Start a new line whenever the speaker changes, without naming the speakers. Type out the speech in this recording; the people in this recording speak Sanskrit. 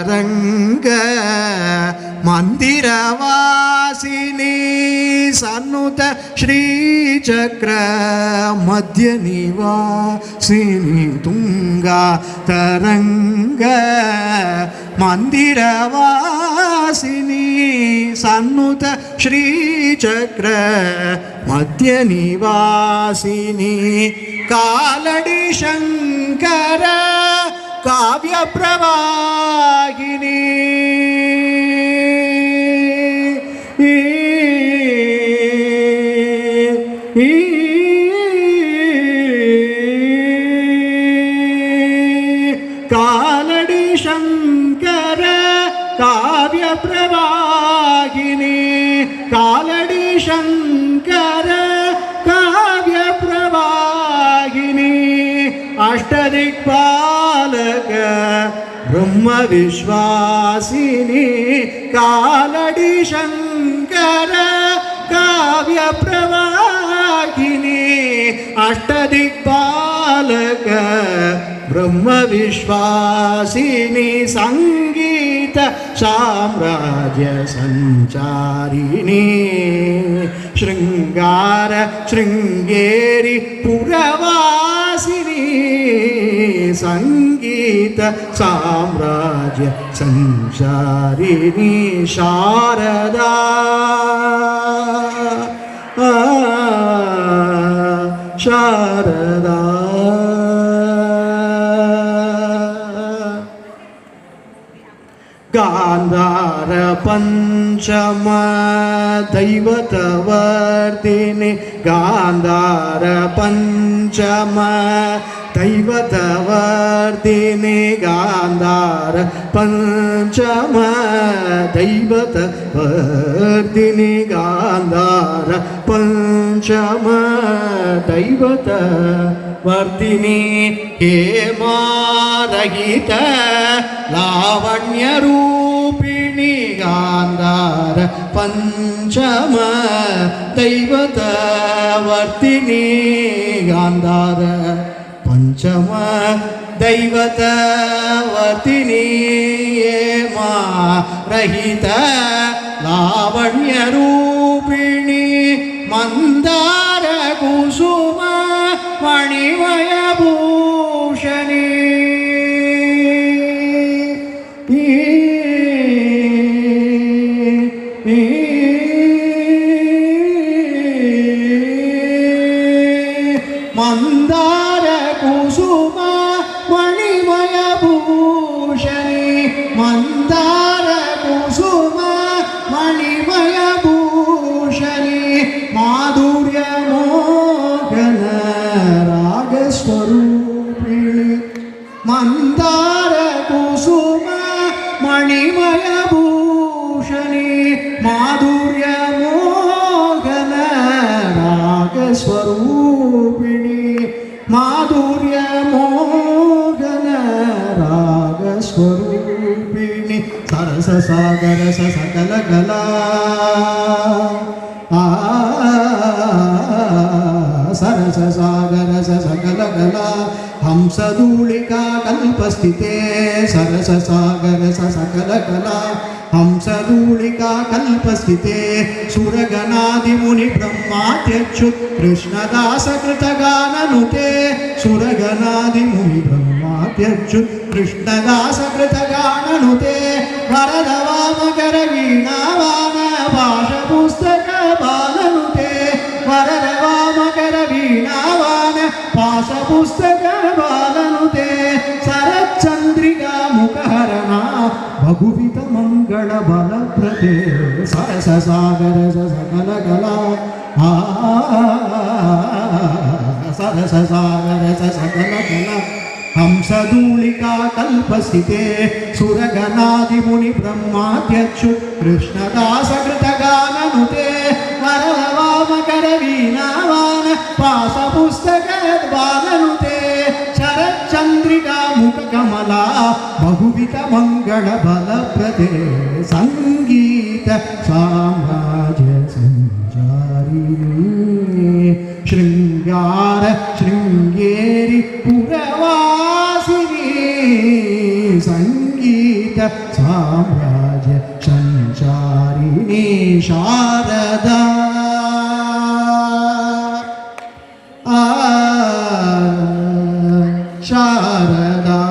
तरंग मंदिरवासिनी सन्नुत श्रीचक्र मध्य निवासिनी तुंगा तरंग मंदिरवासिनी सन्नुत श्रीचक्र मध्य निवासिनी कालड़ी शंकर काव्य प्रवाहिनी कालड़ी शंकर काव्य प्रवाहिनी कालड़ी शंकर काव्य प्रवाहिनी अष्टदिक्पालक ब्रह्म विश्वासिनी कालड़ी शंकर काव्य प्रवाहिनी अष्टदिक्पालक ब्रह्म विश्वासिनी संगीत साम्राज्य संचारिणी श्रृंगार श्रृंगेरी पुरवासिनी संगीत साम्राज्य संचारिणी शारदा शारदा गांधार पंचम दैवतवर्तिनी गांधार पंचम दैवतवर्तिनी गांधार पंचम दैवतवर्तिनी गांधार पंचम दैवतवर्तिनी हेमारहित लावण्य रूपिणी गांधार पंचम दैवतवर्तिनी गांधार पंचम दैवतवर्तिनी हेमारहित लावण्य रूपिणी मंदार कुसुम मणिमय भूषणी मंदार कुसुम मणिमय भूषणी मंदार कुसुम मणिमय भूषणी माधुर्य मोहन राग स्वरूपिणी मंदार कुसुम मणिमय भूषणी माधुर्य मोहन राग स्वरूपिणी माधुर्य मोहन राग स्वरूपिणी सरस सागर सकल कला सरस सागर सकल कला हंसधूलिका कल्पस्थिते सरस सागर सकल कला हंसधूलिका कल्पस्थिते सुरगणादि मुनि ब्रह्मात्यच्युत कृष्णदास कृतगाननुते सुरगणादि मुनि ब्रह्मात्यच्युत कृष्णदास कृतगाननुते वरद वामकर वीणावान पाशपुस्तक बालनुते वरद वामकर वीणावान पाशपुस्तक बालनुते शरच्चन्द्रिका मुखहरणा भगुवित मंगल बल प्रदे सरस सागर सकल कला सरस सागर सकल कला हंसधूलिका कल्पस्थिते सुरगणादि मुनि ब्रह्मात्यच्युत कृष्णदास कृतगाननुते वरद वामकर वीणावान पाशपुस्तक बालनुते शरच्चन्द्रिका मुखकमला बहुविध मंगल बल प्रदे संगीत साम्राज्य संचारिणी श्रृंगार श्रृंगेरी पुरवासिनी संगीत साम्राज्य संचारिणी शारदा शारदा